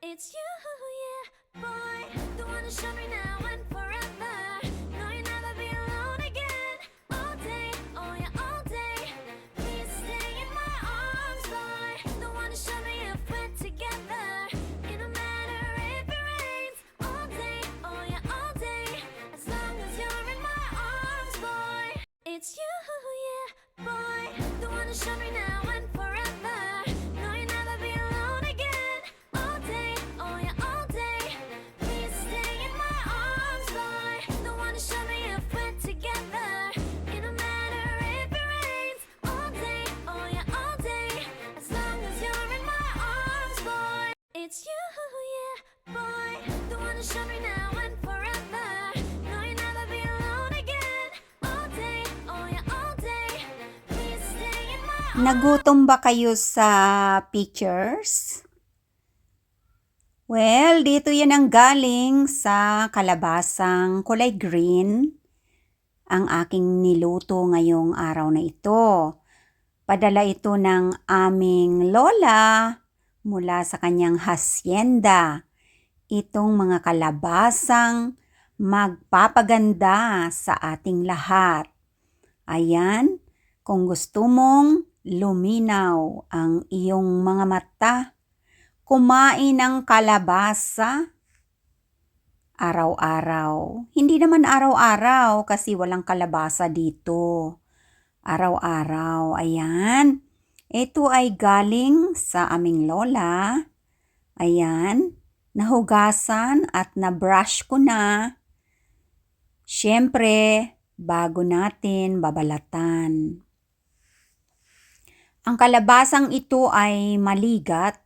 It's you, yeah, boy. The one to show me now and forever. No, you'll never be alone again. All day, oh yeah, all day. Please stay in my arms, boy. The one to show me if we're together. It don't matter if it rains. All day, oh yeah, all day. As long as you're in my arms, boy. It's you, yeah, boy. The one to show me now and forever. No, you'll never be alone again. All day, oh yeah, all day. Please stay in my arms, boy. The one to show me if we're together. It don't matter if it rains. All day, oh yeah, all day. As long as you're in my arms, boy. It's you, yeah, boy. The one to show me now and forever. No, you'll never be alone again. All day, oh yeah, all day. Please stay in my arms. Nagutom ba kayo sa pictures? Well, dito yan ang galing sa kalabasang kulay green ang aking niluto ngayong araw na ito. Padala ito ng aming lola mula sa kanyang hasyenda. Itong mga kalabasang magpapaganda sa ating lahat. Ayan, kung gusto mong luminaw ang iyong mga mata, kumain ng kalabasa araw-araw. Hindi naman araw-araw kasi walang kalabasa dito. Araw-araw, ayan. Ito ay galing sa aming lola. Ayan, nahugasan at na-brush ko na. Siyempre, bago natin babalatan. Ang kalabasang ito ay maligat.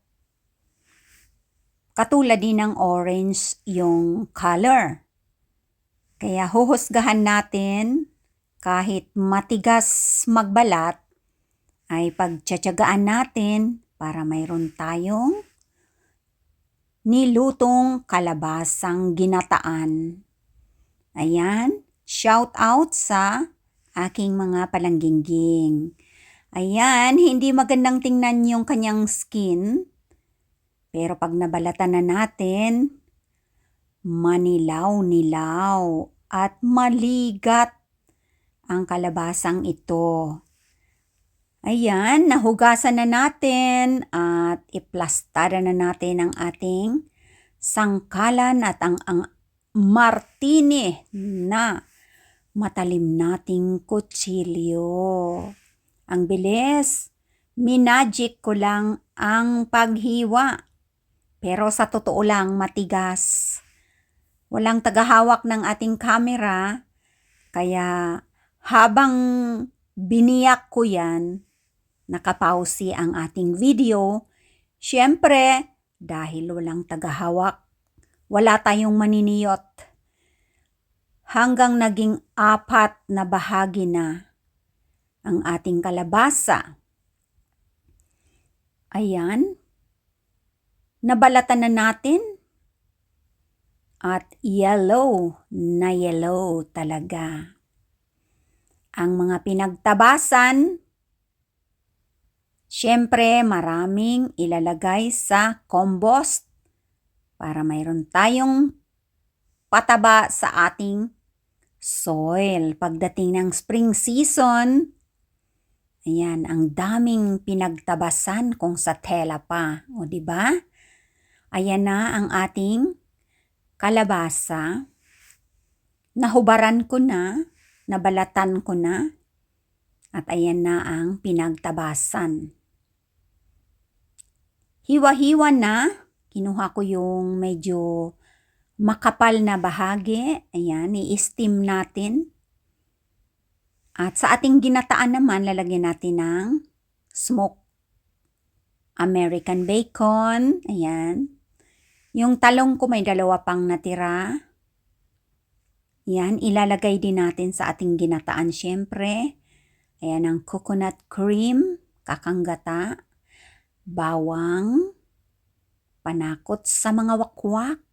Katulad din ng orange yung color. Kaya huhusgahan natin kahit matigas magbalat ay pagtsatsagaan natin para mayroon tayong nilutong kalabasang ginataan. Ayan, shout out sa aking mga palanggingging. Ayan, hindi magandang tingnan yung kanyang skin. Pero pag nabalatan na natin, manilaw-nilaw at maligat ang kalabasang ito. Ayan, nahugasan na natin at iplastara na natin ang ating sangkalan at ang martini na matalim nating kutsilyo. Ang bilis, minagic ko lang ang paghiwa. Pero sa totoo lang, matigas. Walang tagahawak ng ating camera, kaya habang biniyak ko yan, nakapausi ang ating video. Siyempre, dahil walang tagahawak, wala tayong maniniyot. Hanggang naging 4 na bahagi na ang ating kalabasa. Ayan. Nabalatan na natin at yellow na yellow talaga. Ang mga pinagtabasan, syempre maraming ilalagay sa compost para mayroon tayong pataba sa ating soil. Pagdating ng spring season, ayan, ang daming pinagtabasan kung sa tela pa, o di ba? Ayan na ang ating kalabasa. Nahubaran ko na, nabalatan ko na, at ayan na ang pinagtabasan. Hiwa-hiwa na, kinuha ko yung medyo makapal na bahagi. Ayan, i-steam natin. At sa ating ginataan naman, lalagyan natin ng smoked American bacon. Ayan. Yung talong ko may 2 pang natira. Yan, ilalagay din natin sa ating ginataan syempre. Ayan ang coconut cream, kakanggata, bawang, panakot sa mga wakwak,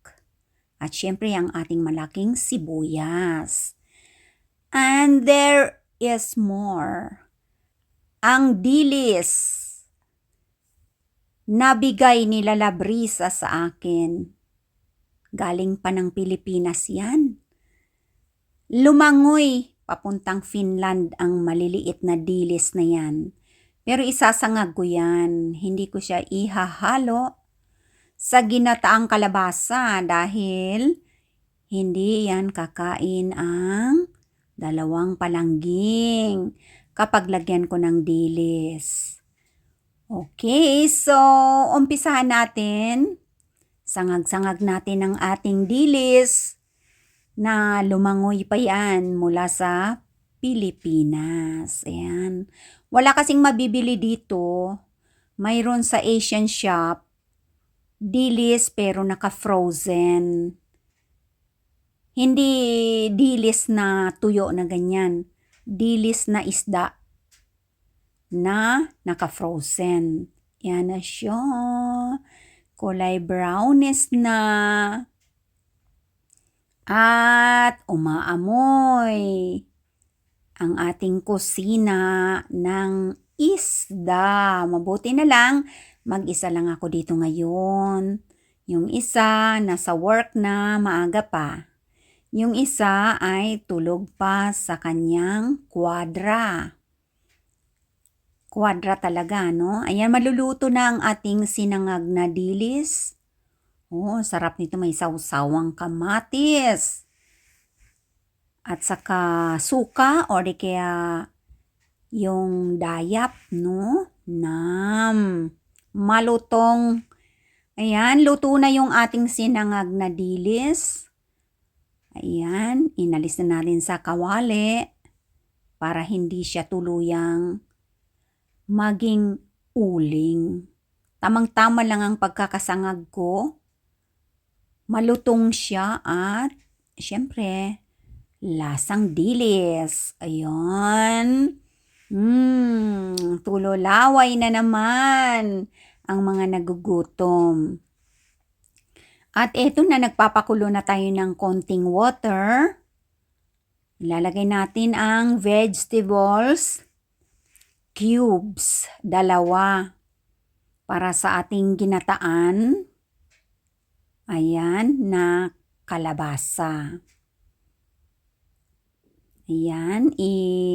at syempre ang ating malaking sibuyas. And there is more. Ang dilis. nabigay ni Lala Brisa sa akin. Galing pa ng Pilipinas yan. Lumangoy papuntang Finland ang maliliit na dilis na yan. Pero isasangag ko yan. Hindi ko siya ihahalo sa ginataang kalabasa dahil hindi yan kakain ang dalawang palangging kapag lagyan ko ng dilis. Okay, so umpisahan natin. Sangag-sangag natin ang ating dilis na lumangoy pa yan mula sa Pilipinas. Ayan. Wala kasing mabibili dito. Mayroon sa Asian shop, dilis pero naka-frozen. Hindi dilis na tuyo na ganyan. Dilis na isda na naka-frozen. Yan na siya. Kulay brownish na. At umaamoy ang ating kusina ng isda. Mabuti na lang, mag-isa lang ako dito ngayon. Yung isa, nasa work na, maaga pa. Yung isa ay tulog pa sa kanyang kwadra. Kwadra talaga, no? Ayan, maluluto na ang ating sinangag na dilis. Oh, sarap nito, may sawsawang kamatis. At saka suka o di kaya yung dayap, no? Malutong. Ayan, luto na yung ating sinangag na dilis. Ayan, inalis na natin sa kawali para hindi siya tuluyang maging uling. Tamang-tama lang ang pagkakasangag ko. Malutong siya at syempre, lasang dilis. Ayan. Tulolaway na naman ang mga nagugutom. At eto na, nagpapakulo na tayo ng konting water. Ilalagay natin ang vegetables cubes, 2 para sa ating ginataan. Ayan, na kalabasa. Ayan,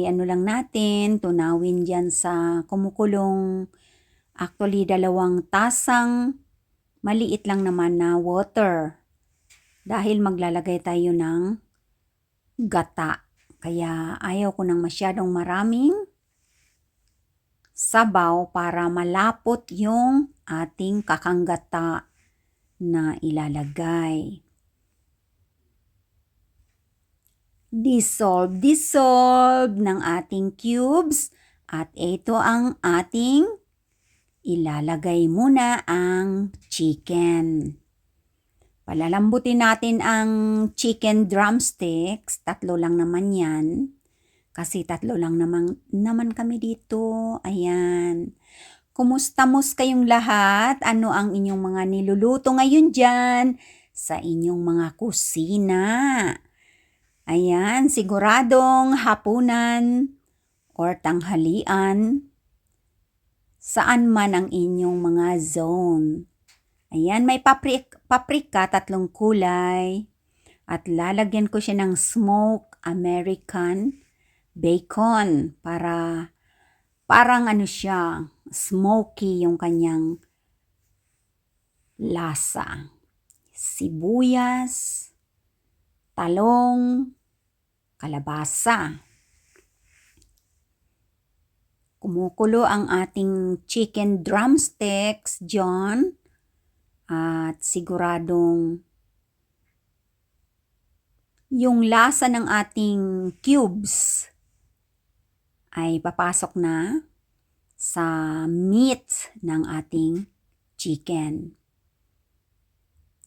ano lang natin, tunawin dyan sa kumukulong. Actually, 2 tasang maliit lang naman na water. Dahil maglalagay tayo ng gata. Kaya ayaw ko ng masyadong maraming sabaw para malapot yung ating kakanggata na ilalagay. Dissolve ng ating cubes at ito ang ating ilalagay muna ang chicken. Palalambutin natin ang chicken drumsticks, 3 lang naman yan. Kasi 3 lang naman kami dito. Ayan. Kumusta kayong lahat? Ano ang inyong mga niluluto ngayon dyan sa inyong mga kusina? Ayan, siguradong hapunan or tanghalian. Saan man ang inyong mga zone. Ayan, may paprika 3 kulay. At lalagyan ko siya ng smoked American bacon para parang siya, smoky yung kanyang lasa. Sibuyas, talong, kalabasa. Kumukulo ang ating chicken drumsticks, John. At siguradong yung lasa ng ating cubes ay papasok na sa meat ng ating chicken.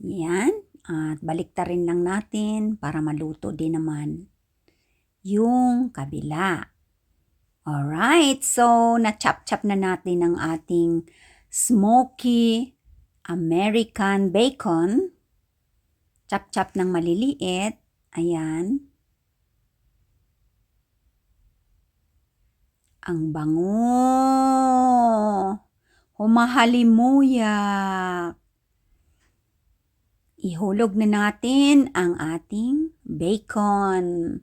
Yan. At baliktarin lang natin para maluto din naman yung kabila. Alright, so na-chop-chop na natin ang ating smoky American bacon. Chop-chop ng maliliit. Ayan. Ang bango. humahalimuyak. Ihulog na natin ang ating bacon.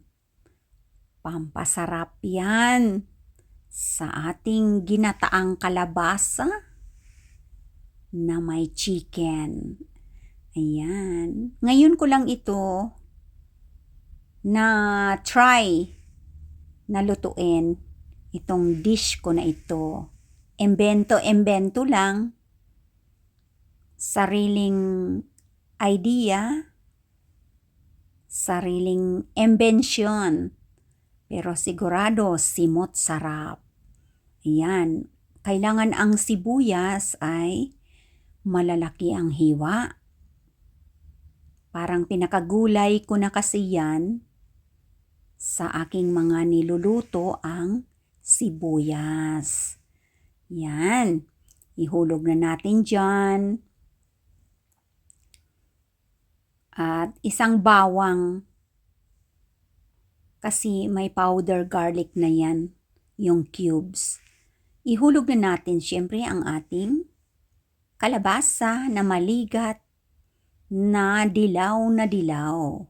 Pampasarap yan sa ating ginataang kalabasa na may chicken. Ayan. Ngayon ko lang ito na try na lutuin itong dish ko na ito. Embento lang. Sariling idea. Sariling imbensyon. Pero sigurado simot sarap. Ayan. Kailangan ang sibuyas ay malalaki ang hiwa. Parang pinakagulay ko na kasi yan sa aking mga niluluto ang sibuyas. Yan. Ihulog na natin dyan. At isang bawang. Kasi may powder garlic na yan, yung cubes. Ihulog na natin siyempre ang ating kalabasa na maligat na dilaw na dilaw.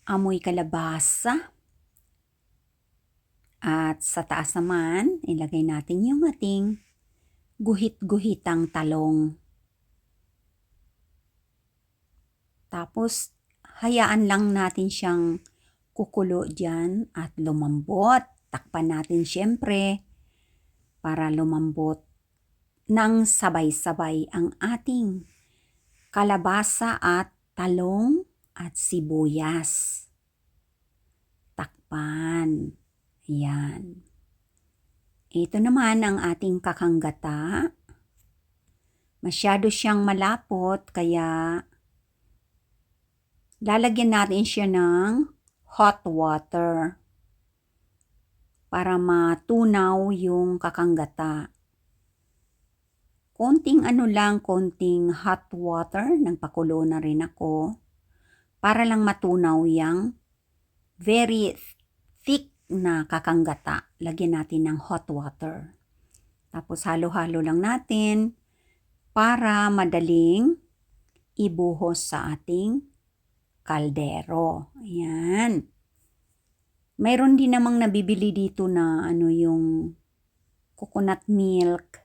Amoy kalabasa. At sa taas naman, ilagay natin yung ating guhit-guhitang talong. Tapos, hayaan lang natin siyang kukulo dyan at lumambot. Takpan natin siyempre para lumambot nang sabay-sabay ang ating kalabasa at talong at sibuyas. Takpan. Ayan. Ito naman ang ating kakanggata. Masyado siyang malapot kaya lalagyan natin siya ng hot water para matunaw yung kakanggata. Konting konting hot water, nagpakulo na rin ako para lang matunaw yung very thick na kakanggata. Lagyan natin ng hot water. Tapos halo-halo lang natin para madaling ibuhos sa ating kaldero. Ayan. Mayroon din namang nabibili dito na yung coconut milk.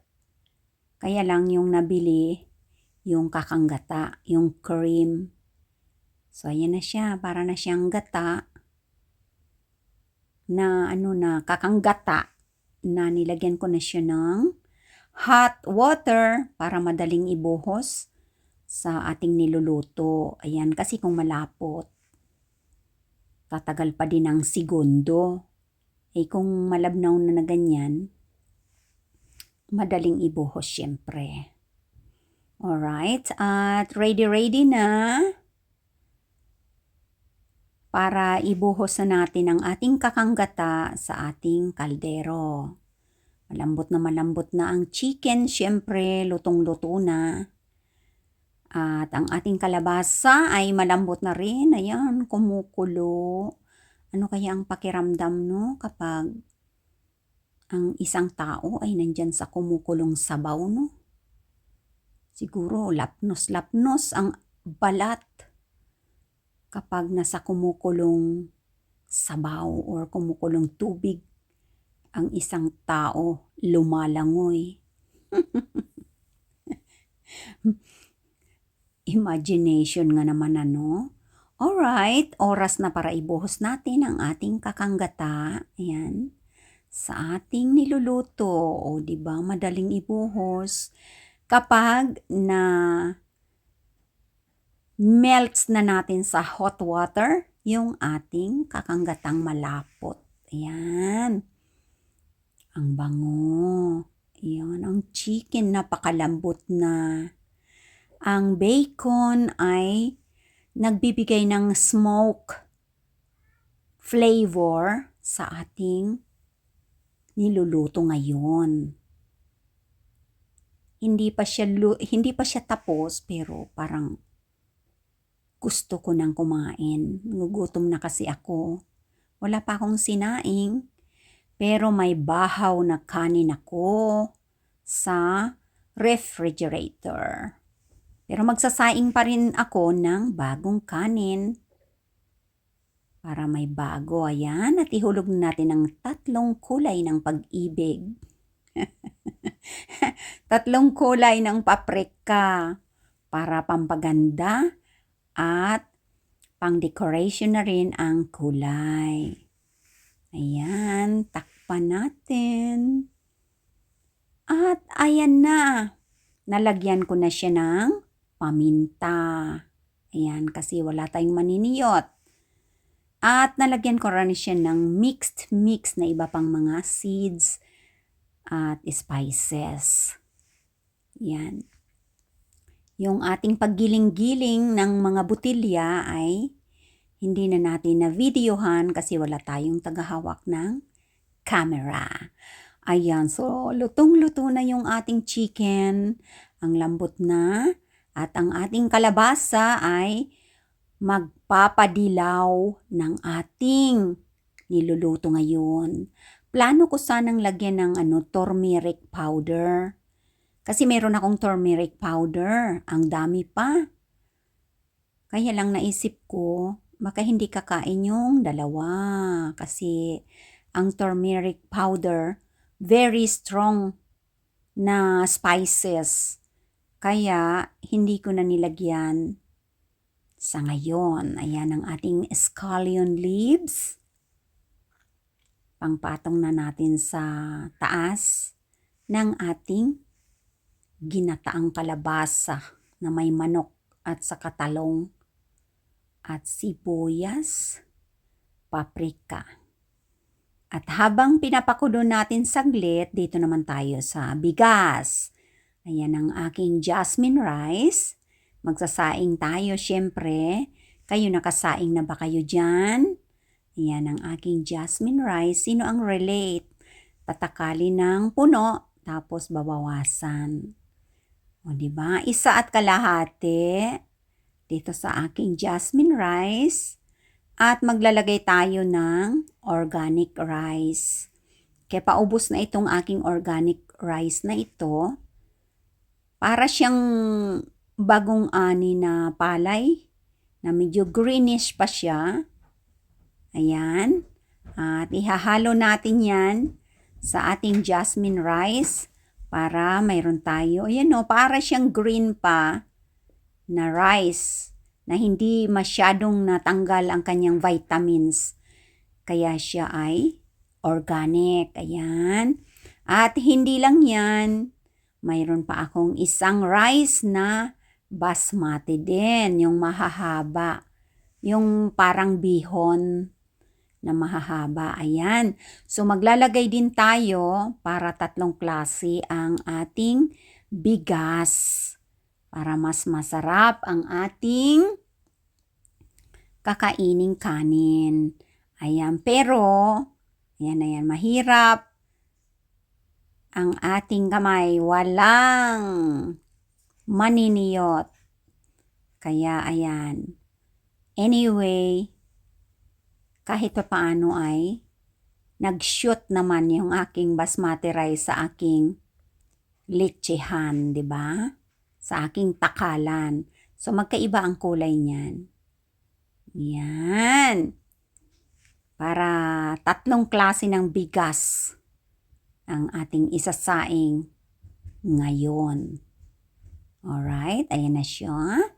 Kaya lang yung nabili, yung kakanggata, yung cream. So, ayan na siya. Para na siyang gata na na kakanggata na nilagyan ko na siya ng hot water para madaling ibuhos sa ating niluluto. Ayan, kasi kung malapot, tatagal pa din ng segundo. Kung malabnaw na ganyan, madaling ibuhos syempre. Alright, at ready na para ibuhos na natin ang ating kakanggata sa ating kaldero. Malambot na ang chicken, syempre, lutong-luto na. At ang ating kalabasa ay malambot na rin. Ayan, kumukulo. Ano kaya ang pakiramdam, no? Kapag ang isang tao ay nandyan sa kumukulong sabaw, no? Siguro, lapnos-lapnos ang balat kapag nasa kumukulong sabaw or kumukulong tubig ang isang tao lumalangoy. Imagination nga naman Alright, oras na para ibuhos natin ang ating kakanggata. Ayan. Sa ating niluluto. O, diba? Madaling ibuhos. Kapag na melts na natin sa hot water yung ating kakanggatang malapot. Ayan. Ang bango. Ayan. Ang chicken napakalambot na. Ang bacon ay nagbibigay ng smoke flavor sa ating niluluto ngayon. Hindi pa siya tapos pero parang gusto ko nang kumain. Nagugutom na kasi ako. Wala pa akong sinaing Pero may bahaw na kanin ako sa refrigerator. Pero magsasaing pa rin ako ng bagong kanin. Para may bago, ayan. At ihulog natin ang 3 kulay ng pag-ibig. 3 kulay ng paprika para pampaganda at pang-decoration na rin ang kulay. Ayan, takpan natin. At ayan na. Nalagyan ko na siya ng paminta. Ayan, kasi wala tayong maniniyot. At nalagyan ko rin siya ng mixed na iba pang mga seeds at spices. Yan. Yung ating paggiling-giling ng mga butilya ay hindi na natin na videohan kasi wala tayong tagahawak ng camera. Ayan, so lutong-luto na yung ating chicken. Ang lambot na. At ang ating kalabasa ay magpapadilaw ng ating niluluto ngayon. Plano ko sanang lagyan ng turmeric powder. Kasi meron akong turmeric powder. Ang dami pa. Kaya lang naisip ko, baka hindi kakain yung dalawa. Kasi ang turmeric powder, very strong na spices. Kaya hindi ko na nilagyan sa ngayon. Ayan ang ating scallion leaves. Pangpatong na natin sa taas ng ating ginataang kalabasa na may manok at saka talong at sibuyas, paprika. At habang pinapakulo natin saglit, dito naman tayo sa bigas. Ayan ang aking jasmine rice. Magsasaing tayo syempre. Kayo nakasaing na ba kayo dyan? Ayan ang aking jasmine rice. Sino ang relate? Tatakali ng puno, tapos babawasan. O diba? 1 at kalahati dito sa aking jasmine rice. At maglalagay tayo ng organic rice. Kaya paubos na itong aking organic rice na ito. Para siyang bagong ani na palay na medyo greenish pa siya. Ayan. At ihahalo natin yan sa ating jasmine rice para mayroon tayo. Ayan o, para siyang green pa na rice na hindi masyadong natanggal ang kanyang vitamins. Kaya siya ay organic. Ayan. At hindi lang yan. Mayroon pa akong isang rice na basmati din, yung mahahaba. Yung parang bihon na mahahaba. Ayan. So maglalagay din tayo para 3 klase ang ating bigas. Para mas masarap ang ating kakaining kanin. Ayan. Pero, ayan, mahirap. Ang ating kamay walang maniniyot. Kaya ayan. Anyway, kahit pa paano ay nag-shoot naman yung aking basmati rice sa aking lechehan, di ba? Sa aking takalan. So magkaiba ang kulay niyan. Yan. Para 3 klase ng bigas ang ating isasaing ngayon. Alright, ayan na siya.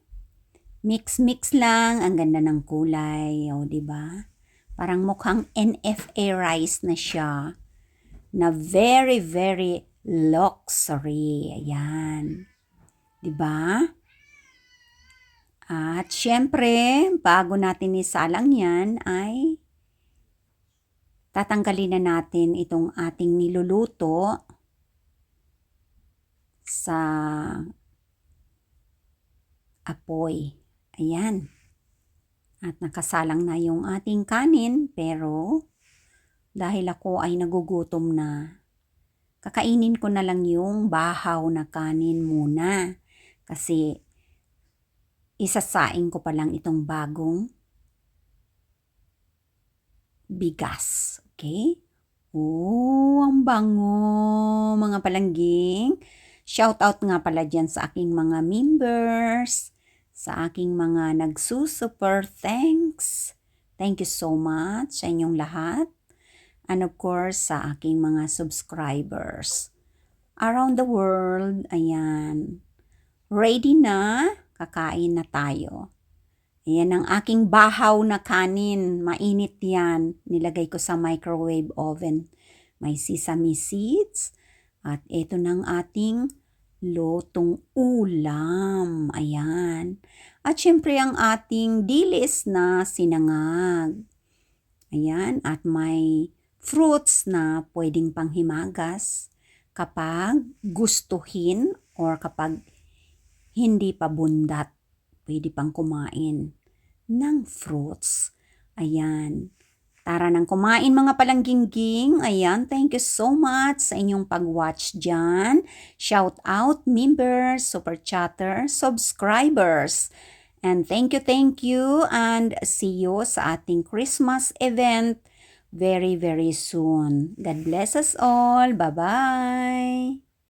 Mix lang, ang ganda ng kulay, o diba? Parang mukhang NFA rice na siya. Na very, very luxury. Ayan. Diba? At syempre, bago natin isalang yan ay tatanggalin na natin itong ating niluluto sa apoy. Ayan. At nakasalang na yung ating kanin, pero dahil ako ay nagugutom na, kakainin ko na lang yung bahaw na kanin muna. Kasi isasaing ko pa lang itong bagong bigas. Okay? Oh, ang bango, mga palangging. Shoutout nga pala dyan sa aking mga members, sa aking mga nagsusuper thanks. Thank you so much sa inyong lahat. And of course, sa aking mga subscribers. Around the world, ayan. Ready na? Kakain na tayo. Ayan ang aking bahaw na kanin. Mainit yan. Nilagay ko sa microwave oven. May sesame seeds. At ito ng ating lotong ulam. Ayan. At syempre ang ating dilis na sinangag. Ayan. At may fruits na pwedeng panghimagas kapag gustuhin or kapag hindi pa bundat. Pwede pang kumain ng fruits. Ayan. Tara nang kumain mga palanggingging. Ayan, thank you so much sa inyong pag-watch dyan. Shout out, members, super chatter, subscribers. And thank you, and see you sa ating Christmas event very, very soon. God bless us all. Bye-bye.